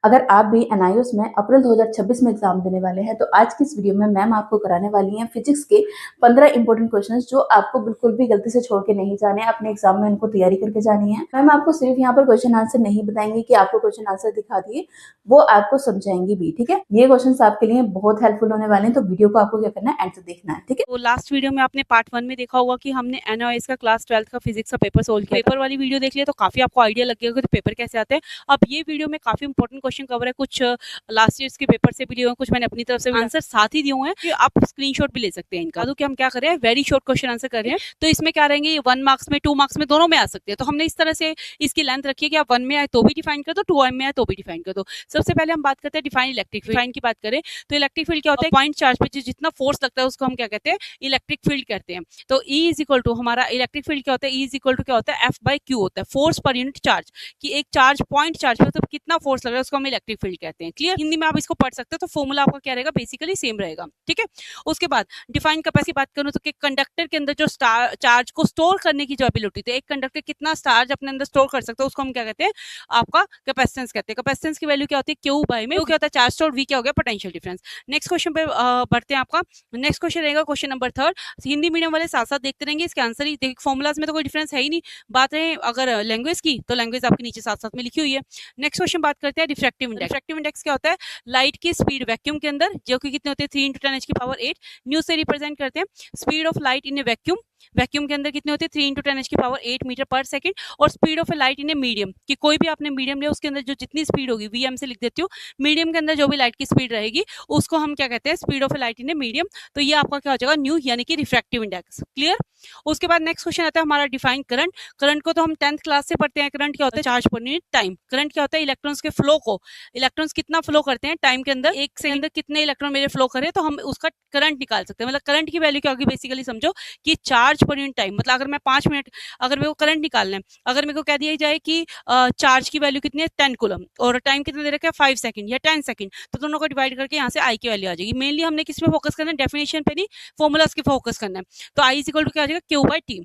अगर आप भी एनआईओएस में अप्रैल 2026 में एग्जाम देने वाले हैं तो आज की इस वीडियो में मैम आपको कराने वाली हैं फिजिक्स के 15 इंपॉर्टेंट क्वेश्चंस जो आपको बिल्कुल भी गलती से छोड़ के नहीं जाने, अपने एग्जाम में उनको तैयारी करके जानी है। मैम आपको सिर्फ यहाँ पर क्वेश्चन आंसर नहीं बताएंगे कि आपको क्वेश्चन आंसर दिखा दिए, वो आपको समझाएंगी भी। ठीक है, ये क्वेश्चन आपके लिए बहुत हेल्पफुल होने वाले हैं, तो वीडियो को आपको क्या करना है, एंड तक देखना है। ठीक है, तो लास्ट वीडियो में आपने पार्ट 1 में देखा होगा कि हमने एनओएस का क्लास 12th का फिजिक्स का पेपर सोल्व किया। पेपर वाली वीडियो देख लिया तो काफी आपको आइडिया लग गया कि पेपर कैसे आते हैं। अब ये वीडियो में काफी इंपॉर्टेंट क्वेश्चन कवर है, कुछ लास्ट ईयर के पेपर से भी लिए हुए, कुछ मैंने अपनी तरफ से आंसर साथ ही दिए हुए हैं कि आप स्क्रीनशॉट भी ले सकते हैं इनका। तो कि हम क्या कर रहे हैं, वेरी शॉर्ट क्वेश्चन आंसर कर रहे हैं। तो इसमें क्या रहेंगे, 1 मार्क्स में, 2 मार्क्स में, दोनों में आ सकते हैं। तो हमने इस तरह से इसकी लेंथ रखी है कि आप 1 में आए तो भी डिफाइन कर दो, 2 में आए तो भी डिफाइन कर दो। सबसे पहले हम बात करते हैं डिफाइन इलेक्ट्रिक फील्ड की बात करें तो इलेक्ट्रिक फील्ड क्या होता है, पॉइंट चार्ज पे जितना फोर्स लगता है उसको हम क्या कहते हैं, इलेक्ट्रिक फील्ड कहते हैं। तो E इज इक्वल टू हमारा इलेक्ट्रिक फील्ड क्या होता है, E इज इक्वल टू क्या होता है, F बाई क्यू होता है, फोर्स पर यूनिट चार्ज। कि एक चार्ज पॉइंट चार्ज पे मतलब कितना फोर्स लग रहा है उसको हम इलेक्ट्रिक फील्ड कहते हैं। क्लियर, हिंदी में आप इसको पढ़ सकते हो तो फॉर्मूला आपका क्या रहेगा, बेसिकली सेम रहेगा। ठीक है, उसके बाद डिफाइन कैपेसिटी बात करूं तो कंडक्टर के अंदर जो चार्ज को स्टोर करने की जो एबिलिटी है, एक कंडक्टर कितना चार्ज अपने अंदर स्टोर कर सकता है उसको हम क्या कहते हैं, आपका कैपेसिटेंस कहते हैं। कैपेसिटेंस की वैल्यू क्या होती है, क्यू बाई में, क्या होता है चार्ज स्टोर, वी क्या हो गया पोटेंशियल डिफरेंस। नेक्स्ट क्वेश्चन पे बढ़ते हैं। आपका नेक्स्ट क्वेश्चन रहेगा क्वेश्चन नंबर 3। हिंदी मीडियम वाले साथ साथ देखते रहेंगे, इसके आंसर ही देख, फॉर्मुलाज में तो कोई डिफरेंस है ही नहीं। बात रहे अगर लैंग्वेज की तो लैंग्वेज आपके नीचे साथ साथ में लिखी हुई है। नेक्स्ट क्वेश्चन बात करते हैं रिफ्रैक्टिव इंडेक्स। रिफ्रैक्टिव इंडेक्स क्या होता है, लाइट की स्पीड वैक्यूम के अंदर जो कि कितने होते हैं, 3 × 10⁸ न्यू से रिप्रेजेंट करते हैं। Speed of light in A vacuum, vacuum के अंदर कितने होते हैं, 3 × 10⁸ मीटर पर सेकंड। और speed of A light in a medium, कि कोई भी आपने मीडियम लिया उसके अंदर जो जितनी स्पीड होगी, वीएम से लिख देती हूँ, मीडियम के अंदर जो भी लाइट की स्पीड रहेगी उसको हम क्या कहते हैं, speed of A light in a medium. तो ये आपका क्या हो जाएगा, न्यू यानी कि रिफ्रैक्टिव इंडेक्स। क्लियर। उसके बाद नेक्स्ट क्वेश्चन आता है हमारा डिफाइन करंट। करंट को तो हम 10th क्लास से पढ़ते हैं। करंट क्या होता है, charge per unit time. Current क्या होता है, इलेक्ट्रॉन्स के फ्लो को, इलेक्ट्रॉन्स कितना फ्लो करते हैं टाइम के अंदर, एक सेकंड अंदर कितने इलेक्ट्रॉन मेरे फ्लो करे तो हम उसका करंट निकाल सकते हैं। मतलब करंट की वैल्यू क्या होगी, बेसिकली समझो कि चार्ज पर यूनिट टाइम। मतलब अगर मैं 5 मिनट, अगर मेरे को करंट निकालना है, अगर मेरे को कह दिया जाए कि चार्ज की वैल्यू कितनी है 10 कूलम और टाइम कितना दे रखा है 5 सेकंड या 10 सेकंड, तो दोनों को डिवाइड करके यहाँ से आई की वैल्यू आ जाएगी। मेनली हमने किस पे फोकस करना है, डेफिनेशन पे नहीं, फॉर्मुलाज के फोकस करना है। तो आई इज इक्वल टू क्या आ जाएगा, क्यू बाई टी।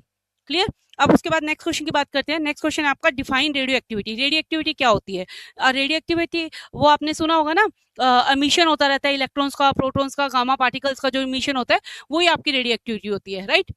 क्लियर। अब उसके बाद नेक्स्ट क्वेश्चन की बात करते हैं। नेक्स्ट क्वेश्चन आपका define radio activity. Radio activity क्या होती है, रेडियो एक्टिविटी वो आपने सुना होगा ना, एमिशन होता रहता है इलेक्ट्रॉन्स का, प्रोटॉन्स का, गामा पार्टिकल्स का जो एमिशन होता है वही आपकी रेडियो एक्टिविटी होती है। राइट।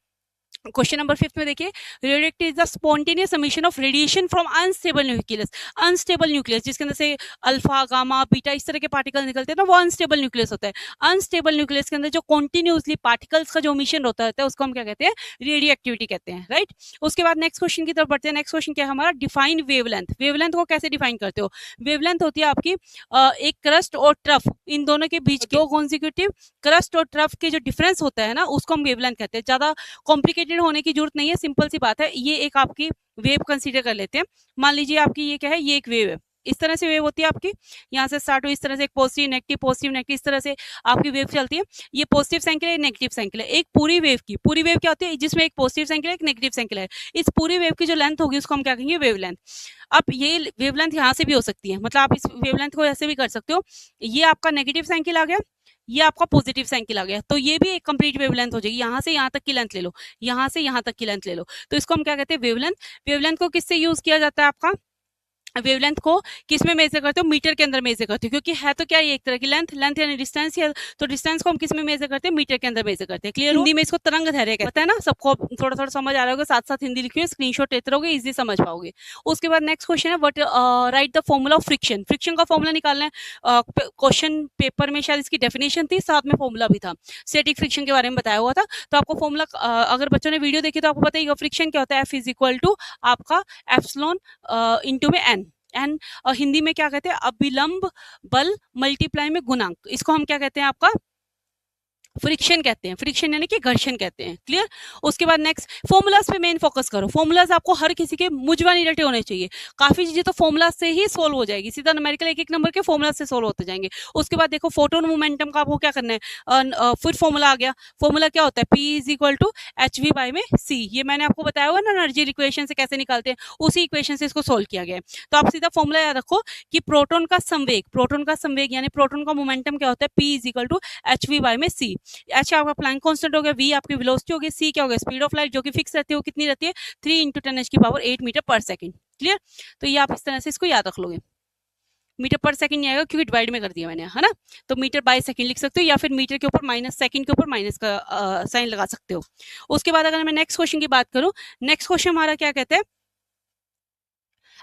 क्वेश्चन नंबर 5 में देखिए, radioactive is the spontaneous emission of radiation from unstable nucleus. Unstable nucleus जिसके अंदर से अल्फा, गामा, बीटा इस तरह के पार्टिकल निकलते हैं ना, वो अनस्टेबल न्यूक्लियस होता है। अनस्टेबल न्यूक्लियस के अंदर जो कॉन्टिन्यूसली पार्टिकल्स का जो एमिशन होता है उसको हम क्या कहते हैं, रेडियो एक्टिविटी कहते हैं। राइट। उसके बाद नेक्स्ट क्वेश्चन की तरफ बढ़ते हैं। नेक्स्ट क्वेश्चन क्या है हमारा, डिफाइन वेवलेंथ। वेवलेंथ को कैसे डिफाइन करते हो, वेवलेंथ होती है आपकी एक क्रस्ट और ट्रफ, इन दोनों के बीच दो कॉन्सिक्यूटिव क्रस्ट और ट्रफ के जो डिफरेंस होता है ना उसको हम वेवलेंथ कहते हैं। ज्यादा कॉम्प्लिकेटेड होने की जरूरत नहीं है, सिंपल सी बात है। ये एक आपकी वेव कंसीडर कर लेते हैं। मान लीजिए आपकी ये क्या है, ये एक वेव है, इस तरह से वेव होती है आपकी, यहाँ से स्टार्ट हुई इस तरह से, एक पॉजिटिव नेगेटिव इस तरह से आपकी वेव चलती है। ये पॉजिटिव साइकिल है, नेगेटिव साइकिल है। एक पूरी वेव की, पूरी वेव क्या होती है, जिसमें एक पॉजिटिव साइकिल है, एक नेगेटिव साइकिल है। इस पूरी वेव की जो लेंथ होगी उसको हम क्या कहेंगे, वेवलेंथ। अब ये वेवलेंथ यहाँ से भी हो सकती है, मतलब आप इस वेवलेंथ को ऐसे भी कर सकते हो। ये आपका नेगेटिव साइकिल आ गया, ये आपका पॉजिटिव साइकिल आ गया, तो ये भी एक कंप्लीट वेवलेंथ हो जाएगी। यहाँ से यहाँ तक की लेंथ ले लो, यहाँ से यहाँ तक की लेंथ ले लो, तो इसको हम क्या कहते हैं, वेवलेंथ। वेवलेंथ को किससे यूज किया जाता है, आपका वेवलेंथ को किस में मेजर करते हो, मीटर के अंदर मेजर करते हो, क्योंकि है तो क्या ये एक तरह की लेंथ, लेंथ यानी डिस्टेंस है, तो डिस्टेंस को हम किस में मेजर करते हैं, मीटर के अंदर मेजर करते हैं। क्लियर। हिंदी में इसको तरंग दैर्घ्य कहते हैं ना, सबको थोड़ा थोड़ा समझ आ रहा होगा, साथ साथ हिंदी लिखी हुई स्क्रीनशॉट लेते रहोगे, इजी समझ पाओगे। उसके बाद नेक्स्ट क्वेश्चन है, what right the formula of friction. Friction का फॉर्मूला निकालना है। क्वेश्चन पेपर में शायद इसकी डेफिनेशन थी, साथ में फॉर्मूला भी था, स्टैटिक फ्रिक्शन के बारे में बताया हुआ था। तो आपको फॉर्मूला, अगर बच्चों ने वीडियो देखी तो आपको पता ही होगा फ्रिक्शन क्या होता है, F इज इक्वल टू आपका एप्सिलॉन इंटू में एन। एन हिंदी में क्या कहते हैं, अभिलंब बल मल्टीप्लाई में गुणांक, इसको हम क्या कहते हैं, आपका फ्रिक्शन कहते हैं। फ्रिक्शन यानी कि घर्षण कहते हैं। क्लियर। उसके बाद नेक्स्ट फॉर्मूलाज पे मेन फोकस करो। फॉर्मूलाज आपको हर किसी के मुझवा नहीं रटे होने चाहिए, काफी चीजें तो फॉर्मूलाज से ही सोल्व हो जाएगी, सीधा न्यूमेरिकल एक एक नंबर के फॉर्मूलाज से सोल्व होते जाएंगे। उसके बाद देखो फोटोन मोमेंटम का आपको क्या करना है, फिर फॉर्मूला आ गया। फॉर्मूला क्या होता है, P is equal to HV by में C। ये मैंने आपको बताया हुआ ना एनर्जी इक्वेशन से कैसे निकालते हैं, उसी इक्वेशन से इसको सोल्व किया गया है। तो आप सीधा फॉर्मूला याद रखो कि प्रोटोन का संवेग यानी प्रोटोन का मोमेंटम क्या होता है, P is equal to HV by में C। H आपका प्लैंक कांस्टेंट हो गया, V आपकी वेलोसिटी हो गई, C क्या हो गया, स्पीड ऑफ लाइट जो कि फिक्स रहती है, वो कितनी रहती है, 3 × 10⁸ मीटर पर सेकंड। क्लियर। तो ये आप इस तरह से इसको याद रख लोगे। मीटर पर सेकंड नहीं आएगा क्योंकि डिवाइड में कर दिया मैंने, है ना। तो मीटर बाय सेकंड लिख सकते हो या फिर मीटर के ऊपर माइनस, सेकंड के ऊपर माइनस का साइन लगा सकते हो। उसके बाद अगर मैं नेक्स्ट क्वेश्चन की बात करूं, नेक्स्ट क्वेश्चन हमारा क्या कहते हैं,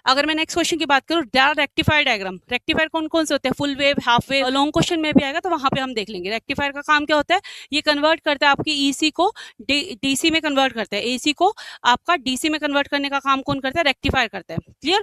अगर मैं नेक्स्ट क्वेश्चन की बात करूं, रेक्टिफायर डायग्राम। रेक्टिफायर कौन कौन से होते हैं, full wave, half wave, long question में भी आएगा तो वहां पे हम देख लेंगे। रेक्टिफायर का काम क्या होता है, ये कन्वर्ट करता है आपकी ईसी को डीसी में कन्वर्ट करता है, एसी को आपका डीसी में कन्वर्ट करने का काम कौन करता है, रेक्टिफायर करता है। क्लियर।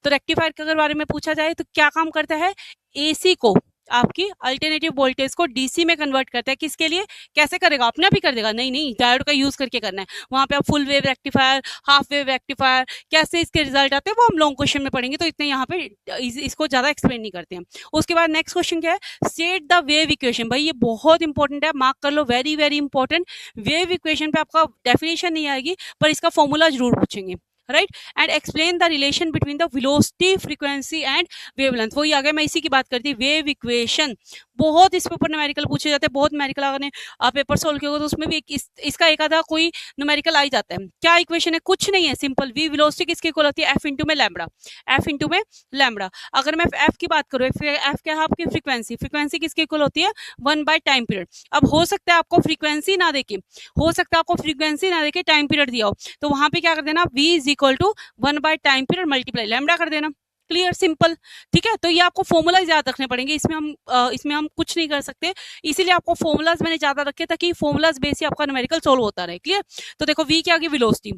तो रेक्टिफायर के अगर बारे में पूछा जाए तो क्या काम करता है, एसी को, आपकी अल्टरनेटिव वोल्टेज को डीसी में कन्वर्ट करता है। किसके लिए, कैसे करेगा, अपने आप ही कर देगा, नहीं नहीं, डायोड का यूज करके करना है। वहां पे आप full wave rectifier, half wave rectifier, कैसे इसके रिजल्ट आते हैं वो हम लॉन्ग क्वेश्चन में पढ़ेंगे, तो इतने यहाँ पे इसको ज्यादा एक्सप्लेन नहीं करते हैं। उसके बाद नेक्स्ट क्वेश्चन क्या है, स्टेट द वेव इक्वेशन। भाई ये बहुत इंपॉर्टेंट है, मार्क कर लो, very very important. Wave equation पे आपका डेफिनेशन नहीं आएगी पर इसका फॉर्मूला जरूर पूछेंगे, right. And explain the relation between the velocity, frequency and wavelength. वही आ गया, मैं इसी की बात करती, वेव इक्वेशन। बहुत इस पेपर न्यूमेरिकल पूछे जाते हैं, बहुत न्यूमेरिकल अगर आप पेपर सोल्व किया तो उसमें भी इसका एक आधा कोई न्यूमेरिकल आ ही जाता है। क्या इक्वेशन है, कुछ नहीं है, सिंपल। वी वेलोसिटी किसके इक्वल होती है, एफ इंटू में लैम्बडा, एफ इंटू में लैम्बडा। अगर मैं एफ की बात करूँ, एफ क्या है आपकी फ्रीक्वेंसी, फ्रीक्वेंसी किसके इक्वल होती है, 1 बाय टाइम पीरियड। अब हो सकता है आपको फ्रीक्वेंसी ना देके, हो सकता है आपको फ्रीक्वेंसी ना देके टाइम पीरियड दिया हो, तो वहां पे क्या कर देना, v is equal to 1 by time period multiply lambda कर देना। क्लियर, सिंपल, ठीक है। तो ये आपको फॉर्मूलाज याद रखने पड़ेंगे, इसमें हम कुछ नहीं कर सकते, इसीलिए आपको फॉर्मूलाज मैंने ज्यादा रखे ताकि फॉर्मूलाज बेस ही आपका न्यूमेरिकल सोल्व होता रहे। क्लियर। तो देखो v क्या होगी, वेलोसिटी।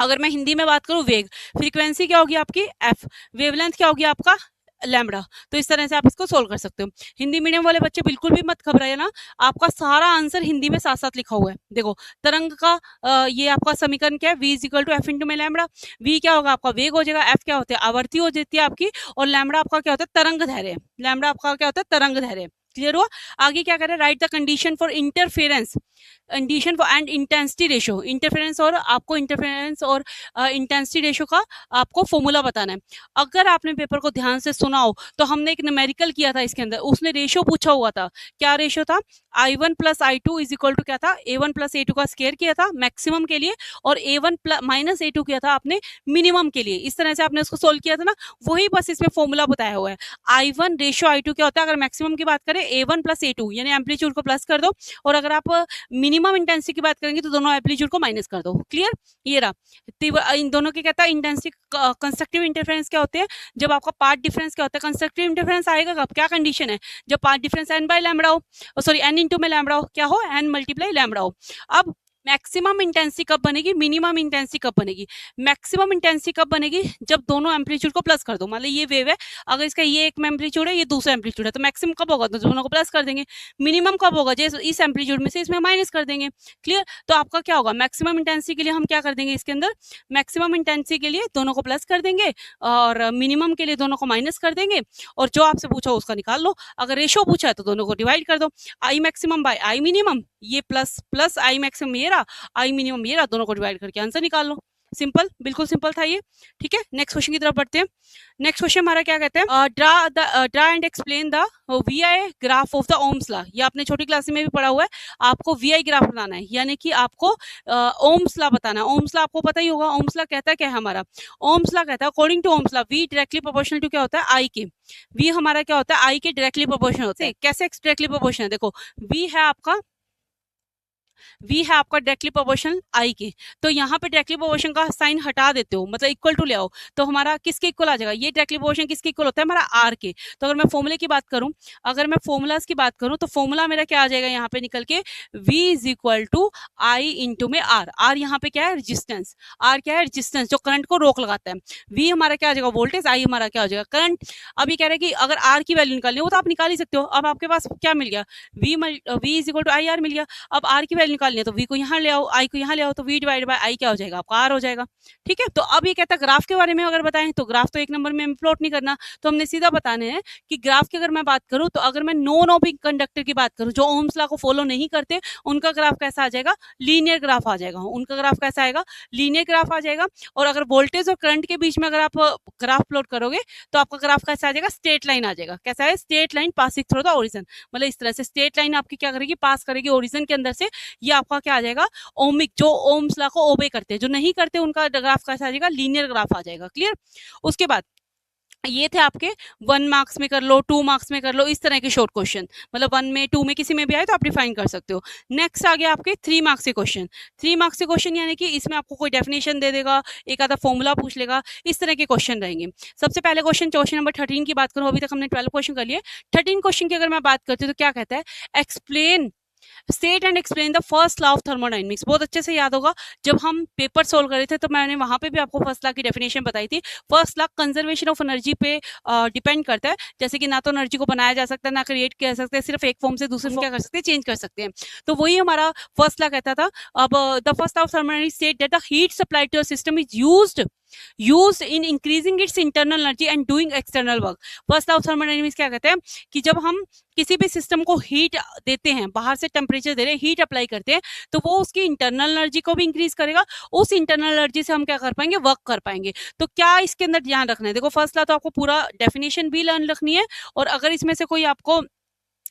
अगर मैं हिंदी में बात करूं, वेग। फ्रीक्वेंसी क्या होगी आपकी, f। वेवलेंथ क्या होगी आपका, लैम्बडा। तो इस तरह से आप इसको सोल्व कर सकते हो। हिंदी मीडियम वाले बच्चे बिल्कुल भी मत घबराइए ना, आपका सारा आंसर हिंदी में साथ साथ लिखा हुआ है। देखो तरंग का ये आपका समीकरण क्या है, v is equal to F into में लैम्बडा। v क्या होगा आपका, वेग हो जाएगा, f क्या होता है, आवर्ती हो जाती है आपकी, और लैम्बडा आपका क्या होता है, तरंग धैर्य। लैम्बडा आपका क्या होता है, तरंग धैर्य। क्लियर हुआ। आगे क्या करें, right the condition for interference, condition for and intensity ratio. Interference और आपको इंटरफेरेंस और इंटेंसिटी रेशियो का आपको फॉर्मूला बताना है। अगर आपने पेपर को ध्यान से सुना हो तो हमने एक न्यूमेरिकल किया था इसके अंदर, उसने रेशियो पूछा हुआ था। क्या रेशियो था, I1 plus I2 is equal to क्या था, A1 प्लस A2 का स्केयर किया था मैक्सिमम के लिए, और A1 माइनस A2 किया था आपने मिनिमम के लिए। इस तरह से आपने उसको सोल्व किया था ना, वही बस इसमें फॉर्मूला बताया हुआ है। I1 रेशियो I2 क्या होता है, अगर मैक्सिमम की बात करें A1 प्लस A2 यानी एम्पलीट्यूड को प्लस कर दो, और अगर आप मिनिमम इंटेंसिटी की बात करेंगे तो दोनों एम्पलीट्यूड को माइनस कर दो। क्लियर। ये रहा, इन दोनों के कहता है इंटेंसिटी। कंस्ट्रक्टिव इंटरफेरेंस क्या होते हैं, जब आपका पार्ट डिफरेंस क्या होता है, कंस्ट्रक्टिव इंटरफेरेंस आएगा कब, क्या कंडीशन है, जब path difference n by lambda हो, सॉरी n इंटू में लैम्बडा हो, क्या हो, n मल्टीप्लाई लैम्बडा हो। अब मैक्सिमम इंटेंसिटी कब बनेगी, मिनिमम इंटेंसिटी कब बनेगी, मैक्सिमम इंटेंसिटी कब बनेगी, जब दोनों एम्पलीट्यूड को प्लस कर दो। मान लो ये वेव है, अगर इसका ये एक एम्पलीट्यूड है, ये दूसरा एम्पलीट्यूड है, तो मैक्सिमम कब होगा, तो दोनों को प्लस कर देंगे। मिनिमम कब होगा, जैसे इस एम्पलीट्यूड में से इसमें माइनस कर देंगे। क्लियर। तो आपका क्या होगा, मैक्सिमम इंटेंसिटी के लिए हम क्या कर देंगे, इसके अंदर मैक्सिमम इंटेंसिटी के लिए दोनों को प्लस कर देंगे, और मिनिमम के लिए दोनों को माइनस कर देंगे, और जो आपसे पूछा उसका निकाल लो। अगर रेशो पूछा है तो दोनों को डिवाइड कर दो, I maximum bye I minimum, ये प्लस प्लस आई मैक्सिमम ये रहा, आई मिनिमम ये रहा, दोनों को डिवाइड करके आंसर निकाल लो। सिंपल, बिल्कुल सिंपल था ये। ठीक है, नेक्स्ट क्वेश्चन की तरफ बढ़ते हैं। नेक्स्ट क्वेश्चन हमारा क्या कहते हैं, draw and explain the VI graph of the Ohm's law. ये आपने छोटी क्लास में भी पढ़ा हुआ है, आपको वीआई ग्राफ बनाना है, यानी कि आपको ओम्स लॉ बताना है। ओम्स लॉ आपको पता ही होगा, ओम्स लॉ कहता है क्या है हमारा, ओम्स लॉ कहता है according to Ohm's law V directly proportional to क्या होता है, आई के। वी हमारा क्या होता है, आई के डायरेक्टली प्रोपोर्शनल होता है। कैसे डायरेक्टली प्रोपोर्शनल है, देखो वी है आपका, v है आपका डायरेक्टली प्रोपोर्शनल i के, तो यहाँ पे डायरेक्टली प्रोपोर्शन का साइन हटा देते हो, मतलब इक्वल टू ले आओ, तो हमारा किसके इक्वल आ जाएगा, ये डायरेक्टली प्रोपोर्शन किसके इक्वल होता है, हमारा r के। तो अगर मैं फॉर्मूले की बात करूं, अगर मैं फॉर्मूलाज की बात करूं तो फॉर्मूला मेरा क्या आ जाएगा यहाँ पे निकल के, v is equal to I into में r। r यहाँ पे क्या है, रेजिस्टेंस। r क्या है, रेजिस्टेंस, जो करंट को रोक लगाता है। v हमारा क्या आ जाएगा, वोल्टेज। i हमारा क्या हो जाएगा, करंट। अभी कह रहे हैं कि अगर r की वैल्यू निकालनी हो तो आप निकाल ही सकते हो। अब आपके पास क्या मिल गया, v is equal to I R मिल गया। अब r की वैल्यू निकालनी है तो v को यहाँ ले आओ, i को यहाँ ले आओ, तो v डिवाइड बाय i क्या हो जाएगा, आपका r हो जाएगा। ठीक है। तो अब ये कहता है ग्राफ के बारे में अगर बताएं तो ग्राफ तो एक नंबर में प्लॉट नहीं करना, तो हमने सीधा बताने हैं कि ग्राफ की अगर मैं बात करूं, तो अगर मैं नॉन ओमिक कंडक्टर की बात करूं, जो ओम्स लॉ को फॉलो नहीं करते, उनका ग्राफ कैसा आ जाएगा, लीनियर ग्राफ आ जाएगा। उनका ग्राफ कैसा आएगा, लीनियर ग्राफ आ जाएगा। और अगर वोल्टेज और करंट के बीच में अगर आप ग्राफ प्लॉट करोगे तो आपका ग्राफ कैसा आ जाएगा, स्ट्रेट लाइन आ जाएगा। कैसा है, straight line passing through the origin, मतलब इस तरह से स्ट्रेट लाइन आपकी क्या करेगी, पास करेगी ओरिजिन के अंदर से। ये आपका क्या आ जाएगा, ओमिक, जो ओम्स लॉ को ओबे करते हैं। जो नहीं करते उनका ग्राफ कैसा आ जाएगा, लीनियर ग्राफ आ जाएगा। क्लियर। उसके बाद ये थे आपके 1 मार्क्स में कर लो, 2 मार्क्स में कर लो, इस तरह के शॉर्ट क्वेश्चन, मतलब 1 में 2 में किसी में भी आए तो आप डिफाइन कर सकते हो। नेक्स्ट आ गया आपके 3 मार्क्स के क्वेश्चन। 3 मार्क्स के क्वेश्चन यानी कि इसमें आपको कोई डेफिनेशन दे देगा, एक आधा फॉर्मूला पूछ लेगा, इस तरह के क्वेश्चन रहेंगे। सबसे पहले क्वेश्चन नंबर 13 की बात करूँ, अभी तक हमने 12 क्वेश्चन कर लिए। 13 क्वेश्चन की अगर मैं बात करती हूँ तो क्या कहता है, explain state and explain the first law of thermodynamics. बहुत अच्छे से याद होगा, जब हम पेपर सोल्व कर रहे थे तो मैंने वहां पे भी आपको फर्स्ट लॉ की डेफिनेशन बताई थी। First law conservation of energy पे डिपेंड करता है, जैसे कि ना तो एनर्जी को बनाया जा सकता है, ना क्रिएट किया जा सकता है, सिर्फ एक फॉर्म से दूसरे फॉर्म क्या कर सकते हैं, चेंज कर सकते हैं। तो वही हमारा फर्स्ट लॉ कहता था। अब the first law of thermodynamics state that the heat supply to a system is used in increasing its internal energy and doing external work। First law of thermodynamics क्या कहते हैं कि जब हम किसी भी सिस्टम को हीट देते हैं, बाहर से टेम्परेचर दे रहे हैं, हीट अप्लाई करते हैं, तो वो उसकी इंटरनल एनर्जी को भी इंक्रीज करेगा। उस इंटरनल एनर्जी से हम क्या कर पाएंगे, वर्क कर पाएंगे। तो क्या इसके अंदर ध्यान रखना है, देखो फर्स्ट लॉ तो आपको पूरा डेफिनेशन भी लर्न रखनी है, और अगर इसमें से कोई आपको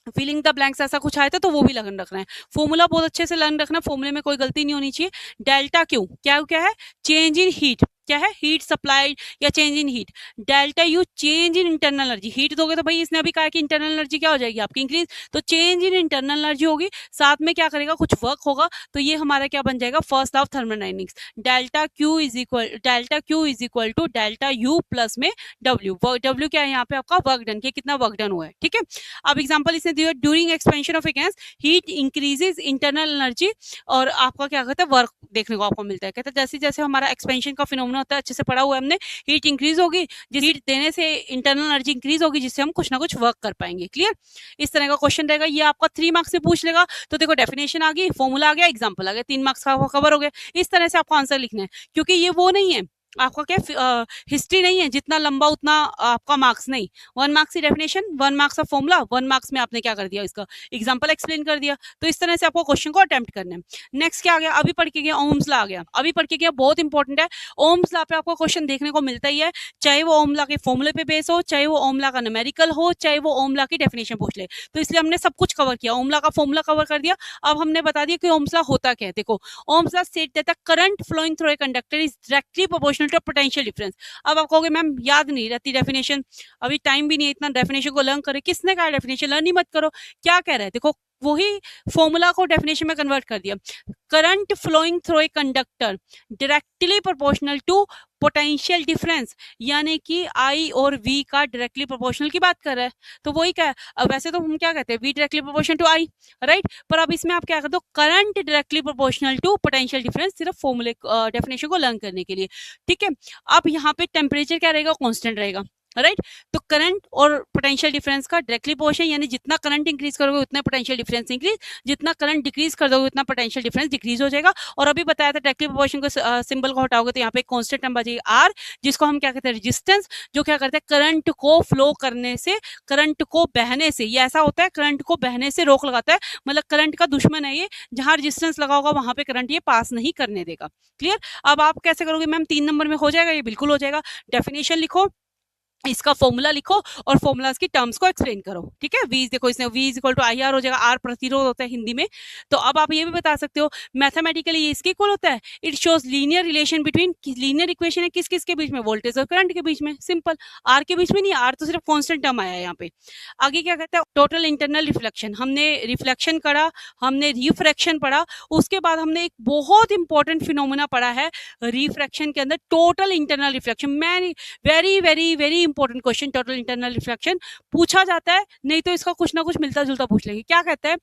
फिलिंग द ब्लैंक्स ऐसा कुछ आया था तो वो भी लर्न रखना है। फॉर्मूला बहुत अच्छे से लर्न रखना, फॉर्मूले में कोई गलती नहीं होनी चाहिए। डेल्टा क्यू क्या क्या है, चेंज इन हीट, क्या है, हीट सप्लाइड या change in heat. Delta U change in internal energy, heat दोगे तो भाई इसने अभी कहा कि इंटरनल एनर्जी क्या हो जाएगी आपकी, इंक्रीज, तो चेंज इन इंटरनल एनर्जी होगी, साथ में क्या करेगा, कुछ वर्क होगा, तो ये हमारा क्या बन जाएगा, first law of thermodynamics. Delta Q is equal to delta U plus में डब्ल्यू। डब्ल्यू क्या है यहाँ पे आपका, वर्क डन, कितना वर्क डन हुआ है, ठीक है। अब एग्जांपल इसने दिया, during expansion of a gas heat increases internal energy, और आपका क्या कहता है, वर्क देखने को आपको मिलता है। कहता है जैसे जैसे हमारा एक्सपेंशन का फिनोमेना होता है, अच्छे से पढ़ा हुआ है हमने, हीट इंक्रीज होगी, जिस हीट देने से इंटरनल एनर्जी इंक्रीज होगी, जिससे हम कुछ ना कुछ वर्क कर पाएंगे। क्लियर, इस तरह का क्वेश्चन रहेगा। ये आपका 3 मार्क्स में पूछ लेगा, तो देखो डेफिनेशन आ गई, फॉर्मूला आ गया, एग्जाम्पल आ गया, 3 मार्क्स का कवर हो गया। इस तरह से आपको आंसर लिखना है, क्योंकि ये वो नहीं है आपका क्या, हिस्ट्री नहीं है, जितना लंबा उतना आपका मार्क्स नहीं। 1 मार्क्स की डेफिनेशन, 1 मार्क्स का फॉर्मूला, 1 मार्क्स में आपने क्या कर दिया, इसका एग्जांपल एक्सप्लेन कर दिया। तो इस तरह से आपको क्वेश्चन को अटेम्प्ट करना है। नेक्स्ट क्या आ गया, अभी पढ़ के गया ओम्स लॉ आ गया, अभी पढ़ के गया, बहुत इंपॉर्टेंट है। ओम्स लॉ पे आपको क्वेश्चन देखने को मिलता ही है, चाहे वो ओम लॉ के फॉर्मूले पे बेस हो, चाहे वो ओम लॉ का न्यूमेरिकल हो, चाहे वो ओम लॉ की डेफिनेशन पूछ ले। तो इसलिए हमने सब कुछ कवर किया, ओम लॉ का फॉर्मूला कवर कर दिया। अब हमने बता दिया कि ओम्स लॉ होता क्या है। देखो Ohm's law state that the current flowing through a conductor is directly proportional to potential difference. अब आप कहोगे मैम याद नहीं रहती डेफिनेशन, अभी टाइम भी नहीं है इतना डेफिनेशन को लर्न करे। किसने कहा डेफिनेशन लर्न ही मत करो, क्या कह रहा है, देखो वही फॉर्मूला को डेफिनेशन में कन्वर्ट कर दिया। Current flowing through a conductor directly proportional to potential difference, यानी कि आई और वी का डायरेक्टली प्रोपोर्शनल की बात कर रहा है। तो वही क्या है, अब वैसे तो हम क्या कहते हैं, V directly proportional to I, right, पर अब इसमें आप क्या करते हो, current directly proportional to potential difference, सिर्फ फॉर्मूले डेफिनेशन को लर्न करने के लिए, ठीक है। अब यहाँ पे टेम्परेचर क्या रहेगा, कांस्टेंट रहेगा, राइट। तो करंट और पोटेंशियल डिफरेंस का डायरेक्टली प्रोपोर्शन, यानी जितना करंट इंक्रीज करोगे उतना पोटेंशियल डिफरेंस इंक्रीज, जितना करंट डिक्रीज कर दोगे उतना पोटेंशियल डिफरेंस डिक्रीज हो जाएगा। और अभी बताया था डायरेक्टली प्रोपोर्शन को सिंबल को हटाओगे तो यहाँ पे कांस्टेंट टर्म बचेगी आर, जिसको हम क्या कहते हैं, रेजिस्टेंस, जो क्या करते हैं, करंट को फ्लो करने से, करंट को बहने से, ये ऐसा होता है करंट को बहने से रोक लगाता है, मतलब करंट का दुश्मन है ये, जहां रेजिस्टेंस लगा होगा वहां पे करंट ये पास नहीं करने देगा। क्लियर, अब आप कैसे करोगे मैम, 3 नंबर में हो जाएगा, ये बिल्कुल हो जाएगा। डेफिनेशन लिखो, इसका फॉर्मूला लिखो और फॉर्मूलाज की टर्म्स को एक्सप्लेन करो, ठीक है। वी देखो इसमें V is equal to I R हो जाएगा, आर प्रतिरोध होता है हिंदी में। तो अब आप ये भी बता सकते हो मैथमेटिकली ये इसके इक्वल होता है, it shows linear relation between, linear equation है किस किस के बीच में, वोल्टेज और करंट के बीच में, सिंपल। आर के बीच में नहीं, आर तो सिर्फ कॉन्स्टेंट टर्म आया है यहाँ पे। आगे क्या कहता है, टोटल इंटरनल रिफ्लेक्शन, हमने रिफ्लेक्शन पढ़ा, हमने रिफ्रैक्शन पढ़ा, उसके बाद हमने एक बहुत इंपॉर्टेंट फिनोमेना पढ़ा है रिफ्रैक्शन के अंदर, टोटल इंटरनल रिफ्लेक्शन। मैं very very very important question, total internal reflection पूछा जाता है, नहीं तो इसका कुछ ना कुछ मिलता जुलता पूछ लेंगे। क्या कहता है,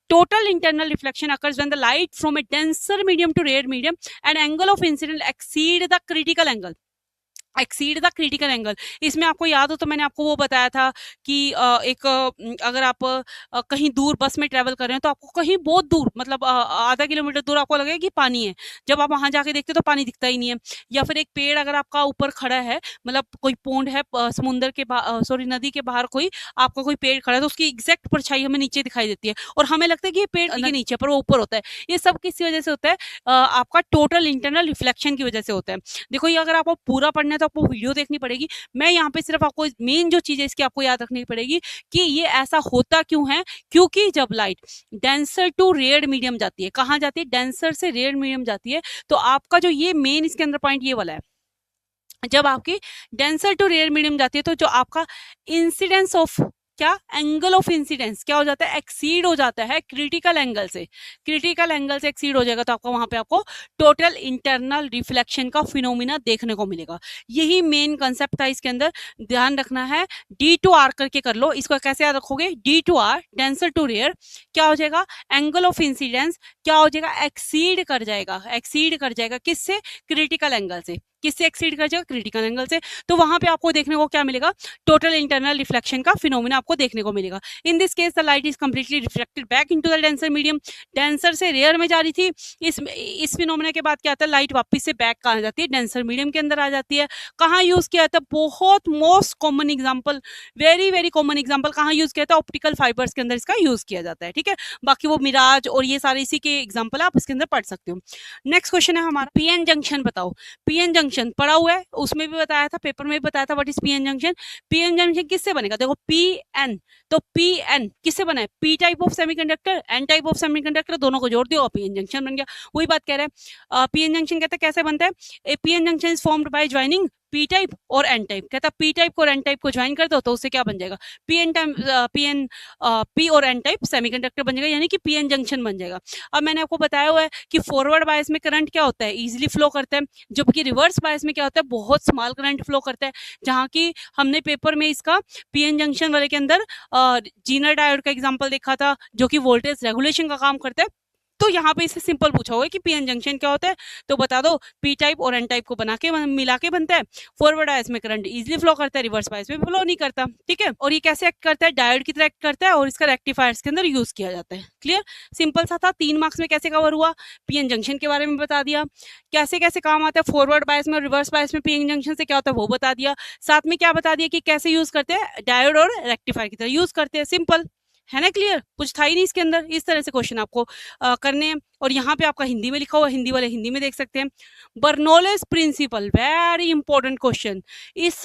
total internal reflection occurs when the light from a denser medium to rare medium and angle of incident exceed the critical angle, exceed the critical angle. इसमें आपको याद हो तो मैंने आपको वो बताया था कि अगर आप कहीं दूर बस में ट्रेवल कर रहे हैं तो आपको कहीं बहुत दूर, मतलब आधा किलोमीटर दूर आपको लगेगा कि पानी है, जब आप वहां जाके देखते तो पानी दिखता ही नहीं है। या फिर एक पेड़ अगर आपका ऊपर खड़ा है, मतलब कोई पोंड है, समुद्र के सॉरी नदी के बाहर कोई आपका कोई पेड़ खड़ा है, तो उसकी एग्जैक्ट परछाई हमें नीचे दिखाई देती है और हमें लगता है कि ये पेड़ के नीचे पर वो ऊपर होता है। ये सब किस वजह से होता है, आपका टोटल इंटरनल रिफ्लेक्शन की वजह से होता है। देखो ये अगर आपको पूरा पढ़ना है तो आपको वीडियो देखनी पड़ेगी, मैं यहाँ पे सिर्फ आपको मेन जो चीज है इसकी आपको याद रखनी पड़ेगी कि ये ऐसा होता क्यों है, क्योंकि जब light denser to rare medium जाती है, कहाँ जाती है, डेंसर से रेयर मीडियम जाती है, तो आपका जो ये मेन इसके अंदर पॉइंट ये वाला है, जब आपकी डेंसर टू रेयर मीडियम जाती है तो जो आपका इंसिडेंस ऑफ क्या एंगल ऑफ इंसिडेंस क्या हो जाता है, एक्सीड हो जाता है क्रिटिकल एंगल से, क्रिटिकल एंगल से एक्सीड हो जाएगा तो आपको वहां पे आपको टोटल इंटरनल रिफ्लेक्शन का फिनोमिना देखने को मिलेगा। यही मेन कंसेप्ट था इसके अंदर, ध्यान रखना है। डी टू आर करके कर लो, इसको कैसे याद रखोगे, D to R denser to rare क्या हो जाएगा, एंगल ऑफ इंसिडेंस क्या हो जाएगा, एक्सीड कर जाएगा, एक्सीड कर जाएगा किससे, क्रिटिकल एंगल से, किससे एक्सीड कर जाएगा, क्रिटिकल एंगल से। तो वहां पे आपको देखने को क्या मिलेगा, टोटल इंटरनल रिफ्लेक्शन का फिनोमिना आपको देखने को मिलेगा। In this case the light is completely reflected back into the denser medium, denser से रेयर में जा रही थी, इस फिनोमिना के बाद क्या आता है, लाइट वापस से बैक कहाँ जाती है, डेंसर मीडियम के अंदर आ जाती है। कहाँ यूज किया था, बहुत most common example, very very common example कहाँ यूज किया था, ऑप्टिकल फाइबर्स के अंदर इसका यूज किया जाता है। ठीक है, बाकी वो मिराज और ये सारे इसी के एग्जाम्पल आप इसके अंदर पढ़ सकते हो। नेक्स्ट क्वेश्चन है हमारा, पीएन जंक्शन बताओ। पीएन जंक्शन पढ़ा हुआ है, उसमें भी बताया था, पेपर में भी बताया था what is PN junction. PN junction किससे बनेगा, देखो पीएन, तो पीएन किससे बना है, P type of semiconductor, N type of semiconductor, दोनों को जोड़ दियो और पीएन जंक्शन बन गया। वही बात कह रहे हैं, पीएन जंक्शन कहते हैं कैसे बनता है, PN junction is formed by joining P type और एन टाइप, कहता पी टाइप को और एन टाइप को ज्वाइन कर दो तो उससे क्या बन जाएगा, पी और एन टाइप सेमीकंडक्टर बन जाएगा, यानी कि पीएन जंक्शन बन जाएगा। अब मैंने आपको बताया हुआ है कि फॉरवर्ड बायस में करंट क्या होता है, इजीली फ्लो करता है, जबकि रिवर्स बायस में क्या होता है, बहुत स्मॉल करंट फ्लो करता है। जहाँ की हमने पेपर में इसका पीएन जंक्शन वाले के अंदर जीनर डायोड का एग्जाम्पल देखा था, जो कि वोल्टेज रेगुलेशन का काम करता है। तो यहाँ पे इससे सिंपल पूछा हुआ है कि पीएन जंक्शन क्या होता है, तो बता दो, पी टाइप और एन टाइप को बना के मिला के बनता है। फॉरवर्ड बायस में करंट इजीली फ्लो करता है, रिवर्स बायस में फ्लो नहीं करता। ठीक है, और ये कैसे एक्ट करता है, डायोड की तरह एक्ट करता है और इसका रेक्टिफायर्स के अंदर यूज किया जाता है। क्लियर, सिंपल सा था, 3 मार्क्स में कैसे कवर हुआ, पीएन जंक्शन के बारे में बता दिया, कैसे कैसे काम आता है फॉरवर्ड बायस में और रिवर्स बायस में पीएन जंक्शन से क्या होता है वो बता दिया, साथ में क्या बता दिया कि कैसे यूज करते हैं, डायोड और रेक्टिफायर की तरह यूज करते हैं। सिंपल है ना, क्लियर, कुछ था ही नहीं इसके अंदर। इस तरह से क्वेश्चन आपको करने हैं। और यहाँ पे आपका हिंदी में लिखा हुआ, हिंदी वाले हिंदी में देख सकते हैं। Bernoulli's principle, very important question, इस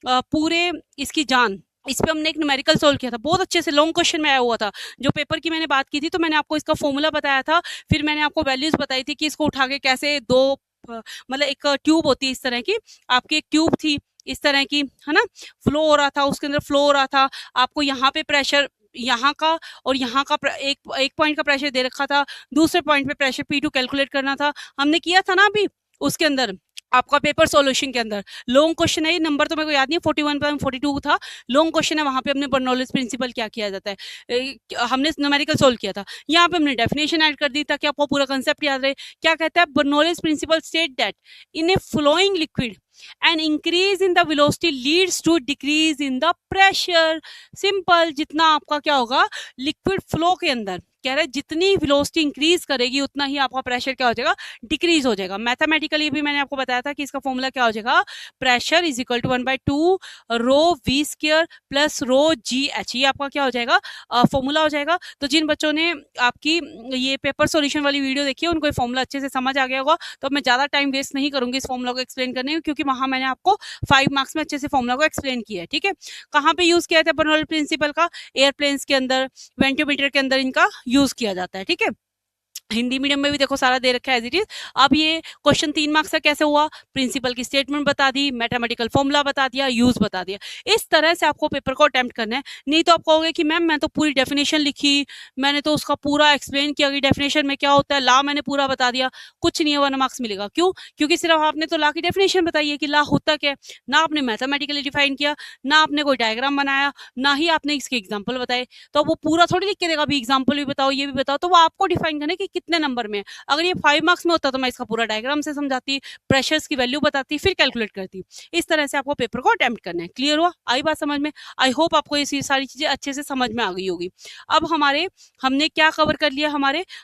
पूरे इसकी जान, इस पे हमने एक न्यूमेरिकल सोल्व किया था, बहुत अच्छे से लॉन्ग क्वेश्चन में आया हुआ था। जो पेपर की मैंने बात की थी तो मैंने आपको इसका फॉर्मूला बताया था, फिर मैंने आपको वैल्यूज बताई थी कि इसको उठा के कैसे दो मतलब एक ट्यूब होती है इस तरह की, आपकी एक ट्यूब थी इस तरह की, है ना, फ्लो हो रहा था, उसके अंदर फ्लो हो रहा था, आपको यहाँ पे प्रेशर यहाँ का और यहाँ का एक पॉइंट का प्रेशर दे रखा था, दूसरे पॉइंट पे प्रेशर P2 कैलकुलेट करना था, हमने किया था ना अभी उसके अंदर आपका पेपर सॉल्यूशन के अंदर। लॉन्ग क्वेश्चन है, ये नंबर तो मेरे को याद नहीं, 41.42 था, लॉन्ग क्वेश्चन है, वहां पे हमने बर्नौलीज प्रिंसिपल क्या किया जाता है, हमने न्यूमेरिकल सोल्व किया था, यहाँ पे हमने डेफिनेशन ऐड कर दी ताकि आपको पूरा कंसेप्ट याद रहे। क्या कहता है, Bernoulli's principle state that in a flowing liquid an increase in the velocity leads to decrease in the pressure. Simple, जितना आपका क्या होगा लिक्विड फ्लो के अंदर, कह रहे जितनी वेलोसिटी इंक्रीज करेगी उतना ही आपका प्रेशर क्या हो जाएगा, डिक्रीज हो जाएगा। मैथमेटिकली भी मैंने आपको बताया था कि इसका फॉर्मूला क्या हो जाएगा, pressure is equal to 1/2 rho V square plus rho G H, ये आपका क्या हो जाएगा, फॉर्मूला हो जाएगा। तो जिन बच्चों ने आपकी ये पेपर सॉल्यूशन वाली वीडियो देखी है उनको ये फॉर्मूला अच्छे से समझ आ गया होगा, तो मैं ज्यादा टाइम वेस्ट नहीं करूंगी इस फॉर्मूला को एक्सप्लेन करने में, क्योंकि वहां मैंने आपको 5 मार्क्स में अच्छे से फॉर्मूला को एक्सप्लेन किया है। ठीक है, कहाँ पे यूज किया था बर्नौलीज प्रिंसिपल का, एयरप्लेन्स के अंदर, वेंटिमीटर के अंदर इनका यूज किया जाता है। ठीक है, हिंदी मीडियम में भी देखो सारा दे रखा है एज इट इज। अब ये क्वेश्चन 3 मार्क्स का कैसे हुआ, प्रिंसिपल की स्टेटमेंट बता दी, मैथमेटिकल फॉर्मूला बता दिया, यूज बता दिया। इस तरह से आपको पेपर को अटेम्प्ट करना है, नहीं तो आप कहोगे कि मैम मैं तो पूरी डेफिनेशन लिखी, मैंने तो उसका पूरा एक्सप्लेन किया कि डेफिनेशन में क्या होता है, ला मैंने पूरा बता दिया, कुछ नहीं है 1 मार्क्स मिलेगा। क्यों, क्योंकि सिर्फ आपने तो ला की डेफिनेशन बताई है कि ला होता क्या है, ना आपने मैथमेटिकली डिफाइन किया, ना आपने कोई डायग्राम बनाया, ना ही आपने इसके एग्जाम्पल बताए। तो वो पूरा थोड़ी लिख के देगा, अभी एग्जाम्पल भी बताओ ये भी बताओ, तो वो आपको डिफाइन करना है कि कितने नंबर में। अगर ये 5 मार्क्स में होता तो मैं इसका पूरा डायग्राम से समझाती, प्रेशर्स की वैल्यू बताती, फिर कैलकुलेट करती। इस तरह से आपको पेपर को अटेम्प्ट करना है। क्लियर हुआ, आई बात समझ में? आई होप आपको ये सारी चीजें अच्छे से समझ में आ गई होगी। अब हमने क्या कवर कर लिया,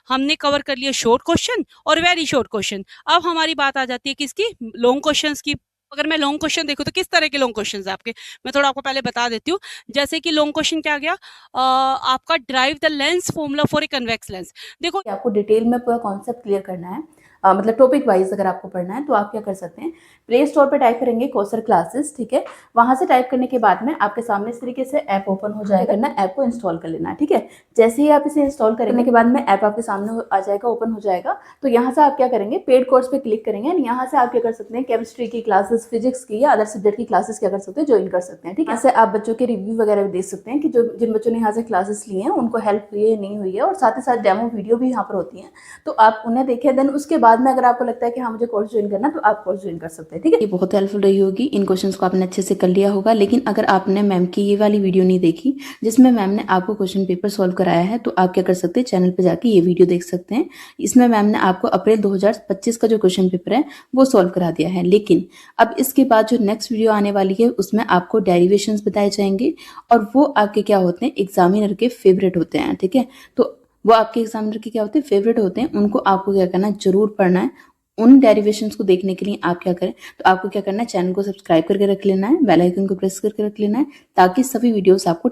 हमने कवर कर लिया शॉर्ट क्वेश्चन और वेरी शॉर्ट क्वेश्चन। अब हमारी बात आ जाती है किसकी, लॉन्ग क्वेश्चन की। अगर मैं लॉन्ग क्वेश्चन देखूं तो किस तरह के लॉन्ग क्वेश्चंस है आपके, मैं थोड़ा आपको पहले बता देती हूँ। जैसे कि लॉन्ग क्वेश्चन क्या गया, आपका drive the lens formula for a convex lens. देखो आपको डिटेल में पूरा कॉन्सेप्ट क्लियर करना है। मतलब टॉपिक वाइज अगर आपको पढ़ना है तो आप क्या कर सकते हैं, प्ले स्टोर पर टाइप करेंगे कौसर क्लासेस, ठीक है। वहां से टाइप करने के बाद में आपके सामने इस तरीके से ऐप ओपन हो जाएगा, करना ऐप को इंस्टॉल कर लेना, ठीक है। जैसे ही आप इसे इंस्टॉल करने के बाद में ऐप आपके सामने आ जाएगा, ओपन हो जाएगा। तो यहाँ से आप क्या करेंगे, पेड कोर्स पे क्लिक करेंगे। यहाँ से आप क्या कर सकते हैं, केमिस्ट्री की क्लासेस, फिजिक्स की या अदर सब्जेक्ट की क्लासेस क्या कर सकते हैं, ज्वाइन कर सकते हैं, ठीक है। यहाँ से आप बच्चों के रिव्यू वगैरह भी देख सकते हैं कि जो जिन बच्चों ने यहाँ से क्लासेस ली हैं उनको हेल्प हुई है नहीं हुई है, और साथ ही साथ डेमो वीडियो भी यहाँ पर होती है, तो आप उन्हें देखें। देन उसके बाद में अगर आपको लगता है कि हाँ मुझे कोर्स ज्वाइन करना, तो आप कोर्स ज्वाइन कर सकते हैं, ठीक है। ये बहुत हेल्पफुल रही होगी, इन क्वेश्चंस को आपने अच्छे से कर लिया होगा। लेकिन अगर आपने मैम की ये वाली वीडियो नहीं देखी जिसमें मैम ने आपको क्वेश्चन पेपर सॉल्व कराया है, तो आप क्या कर सकते हैं, चैनल पर जाके ये वीडियो देख सकते हैं। इसमें मैम ने आपको अप्रैल 2025 का जो क्वेश्चन पेपर है वो सॉल्व करा दिया है। लेकिन अब इसके बाद जो नेक्स्ट वीडियो आने वाली है उसमें आपको डेरिवेशंस बताए जाएंगे, और वो आपके क्या होते हैं, एग्जामिनर के फेवरेट होते हैं, ठीक है। तो वो आपके एग्जामिनर के क्या होते हैं, फेवरेट होते हैं। उनको आपको क्या करना है, जरूर पढ़ना है। उन डेरिवेशंस को देखने के लिए आप क्या करें, तो आपको क्या करना है, चैनल को सब्सक्राइब करके रख लेना है, बेल आइकन को प्रेस करके रख लेना है, ताकि सभी वीडियोस आपको